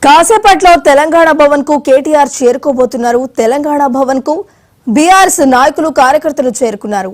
కాసేపట్లో తెలంగాణ భవన్ కు కేటీఆర్ చేరుకోబోతున్నారు. తెలంగాణ భవన్ కు బీఆర్ఎస్ నాయకులు కార్యకర్తలు చేరుకున్నారు.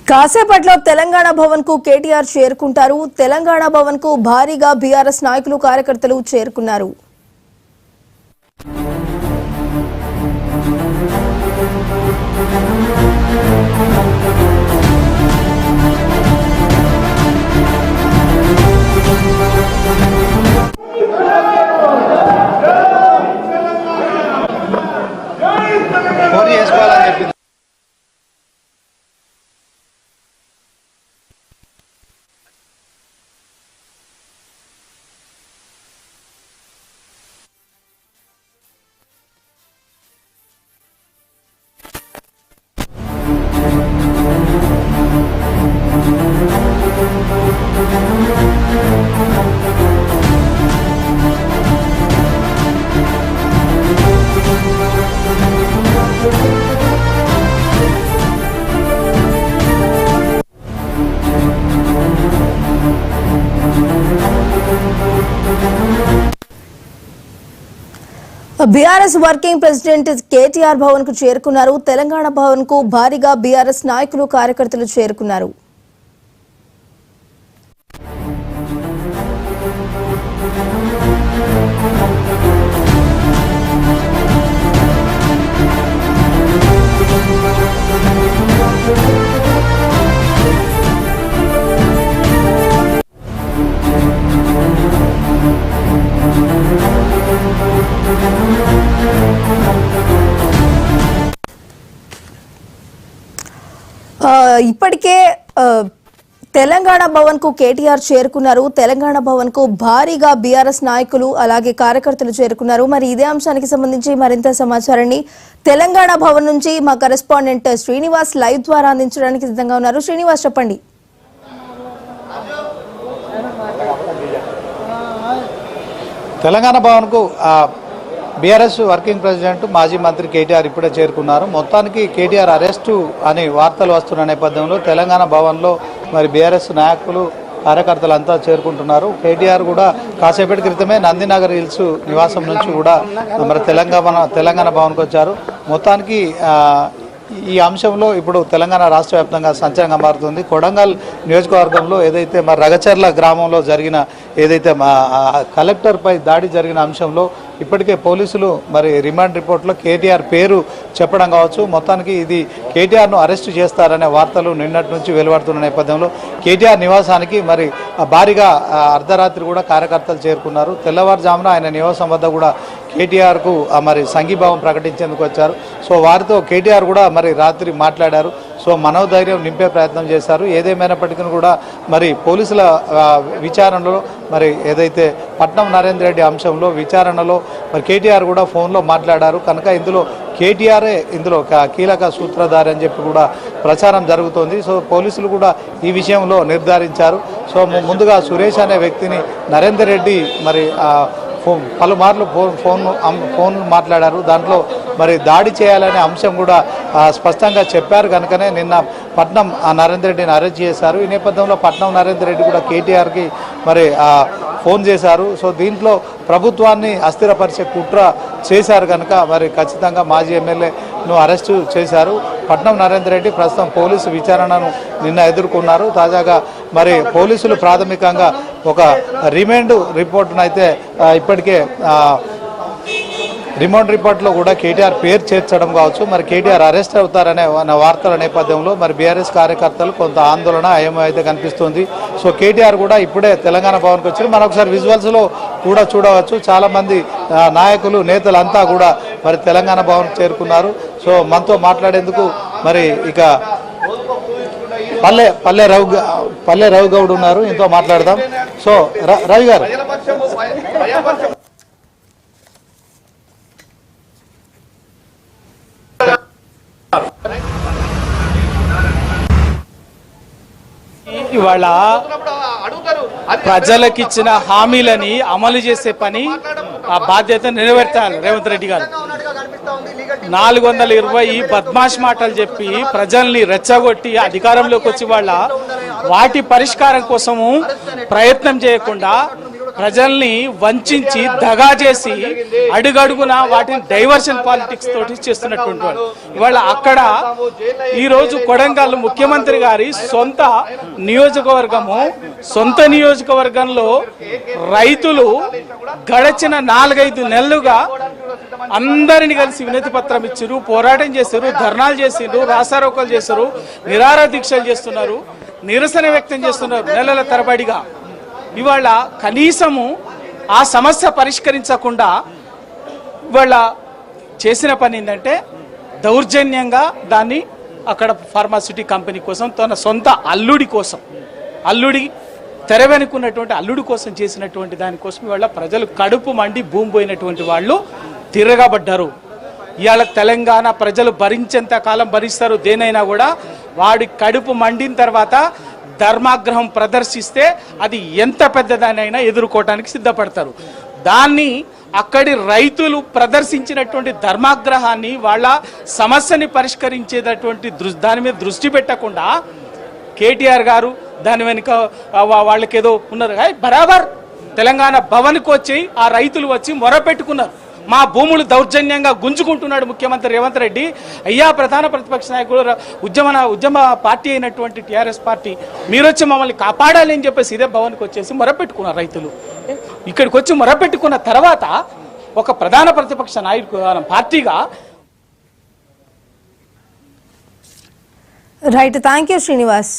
కాసేపట్లో తెలంగాణ భవన్ కు కేటీఆర్ చేరుకుంటారు. తెలంగాణ భవన్ కు భారీగా బీఆర్ఎస్ నాయకులు కార్యకర్తలు చేరుకున్నారు. BRS working president KTR Bhavan కు చేరుకున్నారు. తెలంగాణ భవన్ కు భారీగా బీఆర్ఎస్ నాయకులు కార్యకర్తలు చేరుకున్నారు. ఇప్పటికే తెలంగాణ భవన్ కు కేటీఆర్ చేరుకున్నారు. తెలంగాణ భవన్ కు భారీగా బీఆర్ఎస్ నాయకులు అలాగే కార్యకర్తలు చేరుకున్నారు. మరి ఇదే అంశానికి సంబంధించి మరింత సమాచారాన్ని తెలంగాణ భవన్ నుంచి మా కరెస్పాండెంట్ శ్రీనివాస్ లైవ్ ద్వారా అందించడానికి సిద్ధంగా ఉన్నారు. శ్రీనివాస్, చెప్పండి. తెలంగాణ భవన్ కు బీఆర్ఎస్ వర్కింగ్ ప్రెసిడెంట్ మాజీ మంత్రి కేటీఆర్ ఇప్పుడే చేరుకున్నారు. మొత్తానికి కేటీఆర్ అరెస్టు అని వార్తలు వస్తున్న నేపథ్యంలో తెలంగాణ భవన్లో మరి బీఆర్ఎస్ నాయకులు కార్యకర్తలు అంతా చేరుకుంటున్నారు. కేటీఆర్ కూడా కాసేపటి క్రితమే నందినగర్ హిల్స్ నివాసం నుంచి కూడా మరి తెలంగాణ భవన్కి వచ్చారు. మొత్తానికి ఈ అంశంలో ఇప్పుడు తెలంగాణ రాష్ట్ర వ్యాప్తంగా సంచలనంగా మారుతుంది. కొడంగల్ నియోజకవర్గంలో ఏదైతే మరి రగచర్ల గ్రామంలో జరిగిన ఏదైతే కలెక్టర్పై దాడి జరిగిన అంశంలో ఇప్పటికే పోలీసులు మరి రిమాండ్ రిపోర్ట్లో కేటీఆర్ పేరు చెప్పడం కావచ్చు. మొత్తానికి ఇది కేటీఆర్ను అరెస్టు చేస్తారనే వార్తలు నిన్నటి నుంచి వెలువడుతున్న నేపథ్యంలో కేటీఆర్ నివాసానికి మరి భారీగా అర్ధరాత్రి కూడా కార్యకర్తలు చేరుకున్నారు. తెల్లవారుజామున ఆయన నివాసం వద్ద కూడా కేటీఆర్కు మరి సంఘీభావం ప్రకటించేందుకు వచ్చారు. సో వారితో కేటీఆర్ కూడా మరి రాత్రి మాట్లాడారు. సో మనోధైర్యం నింపే ప్రయత్నం చేశారు. ఏదేమైనప్పటికీ కూడా మరి పోలీసుల విచారణలో మరి ఏదైతే పట్నం నరేందర్ రెడ్డి అంశంలో విచారణలో మరి కేటీఆర్ కూడా ఫోన్లో మాట్లాడారు కనుక ఇందులో కేటీఆర్ఏ ఇందులో కీలక సూత్రధారి అని చెప్పి కూడా ప్రచారం జరుగుతోంది. సో పోలీసులు కూడా ఈ విషయంలో నిర్ధారించారు. సో ముందుగా సురేష్ అనే వ్యక్తిని నరేందర్ రెడ్డి మరి పలుమార్లు ఫోన్ మాట్లాడారు. దాంట్లో మరి దాడి చేయాలనే అంశం కూడా స్పష్టంగా చెప్పారు కనుకనే నిన్న పట్నం నరేందర్ రెడ్డిని అరెస్ట్ చేశారు. ఈ నేపథ్యంలో పట్నం నరేందర్ రెడ్డి కూడా కేటీఆర్కి మరి ఫోన్ చేశారు. సో దీంట్లో ప్రభుత్వాన్ని అస్థిరపరిచే కుట్ర చేశారు కనుక మరి ఖచ్చితంగా మాజీ ఎమ్మెల్యేను అరెస్టు చేశారు. పట్నం నరేందర్ రెడ్డి ప్రస్తుతం పోలీసు విచారణను నిన్న ఎదుర్కొన్నారు. తాజాగా మరి పోలీసులు ప్రాథమికంగా ఒక రిమాండ్ రిపోర్ట్ను అయితే ఇప్పటికే రిమాండ్ రిపోర్ట్లో కూడా కేటీఆర్ పేరు చేర్చడం కావచ్చు, మరి కేటీఆర్ అరెస్ట్ అవుతారనే వార్తల నేపథ్యంలో మరి బీఆర్ఎస్ కార్యకర్తలు కొంత ఆందోళన అయమం అయితే కనిపిస్తుంది. సో కేటీఆర్ కూడా ఇప్పుడే తెలంగాణ భవన్కి వచ్చారు. మరొకసారి విజువల్స్లో కూడా చూడవచ్చు, చాలామంది నాయకులు నేతలంతా కూడా మరి తెలంగాణ భవన్కి చేరుకున్నారు. సో మనతో మాట్లాడేందుకు మరి ఇక పల్లె రవి గౌడ్ ఉన్నారు, ఇంతో మాట్లాడదాం. సో రవి గారు, ఇవాళ ప్రజలకిచ్చిన హామీలని అమలు చేసే పని ఆ బాధ్యత నెరవేర్చాలి రేవంత్ రెడ్డి గారు. 420 బద్మాష్ మాటలు చెప్పి ప్రజల్ని రెచ్చగొట్టి అధికారంలోకి వచ్చి వాళ్ళ వాటి పరిష్కారం కోసము ప్రయత్నం చేయకుండా ప్రజల్ని వంచి దగా చేసి అడుగడుగున వాటిని డైవర్షన్ పాలిటిక్స్ తోటి చేస్తున్నటువంటి వాళ్ళు. ఇవాళ అక్కడ ఈరోజు కొడంగల్ ముఖ్యమంత్రి గారి సొంత నియోజకవర్గంలో రైతులు గడచిన 4-5 నెలలుగా అందరిని కలిసి వినతి పత్రం ఇచ్చారు, పోరాటం చేశారు, ధర్నాలు చేసిండ్రు, రాస్తారోకోలు చేశారు, నిరాహార దీక్షలు చేస్తున్నారు, నిరసన వ్యక్తం చేస్తున్నారు నెలల తరబడిగా. ఇవాళ కనీసము ఆ సమస్య పరిష్కరించకుండా ఇవాళ చేసిన పని ఏంటంటే దౌర్జన్యంగా దాన్ని అక్కడ ఫార్మాసిటీ కంపెనీ కోసం తన సొంత అల్లుడి తెరవెనుకున్నటువంటి అల్లుడి కోసం చేసినటువంటి దానికోసం ఇవాళ ప్రజలు కడుపు మండి భూమి పోయినటువంటి వాళ్ళు తిరగబడ్డారు. ఇవాళ తెలంగాణ ప్రజలు భరించేంత కాలం భరిస్తారు దేనైనా కూడా. వాడి కడుపు మండిన తర్వాత ధర్మాగ్రహం ప్రదర్శిస్తే అది ఎంత పెద్దదానైనా ఎదుర్కోవటానికి సిద్ధపడతారు. దాన్ని అక్కడి రైతులు ప్రదర్శించినటువంటి ధర్మాగ్రహాన్ని వాళ్ళ సమస్యని పరిష్కరించేటటువంటి దాని మీద దృష్టి పెట్టకుండా కేటీఆర్ గారు దాని వెనుక వాళ్ళకేదో ఉన్నారు. బరాబర్ తెలంగాణ భవన్కి వచ్చి ఆ రైతులు వచ్చి మొరపెట్టుకున్నారు, మా భూములు దౌర్జన్యంగా గుంజుకుంటున్నాడు ముఖ్యమంత్రి రేవంత్ రెడ్డి. అయ్యా ప్రధాన ప్రతిపక్ష నాయకులు ఉద్యమ పార్టీ అయినటువంటి టీఆర్ఎస్ పార్టీ మీరొచ్చి మమ్మల్ని కాపాడాలి అని చెప్పేసి ఇదే భవన్కి వచ్చేసి మొరపెట్టుకున్నారు రైతులు. ఇక్కడికి వచ్చి మొరపెట్టుకున్న తర్వాత ఒక ప్రధాన ప్రతిపక్ష నాయకుడు పార్టీగా రైట్. Thank you Srinivas.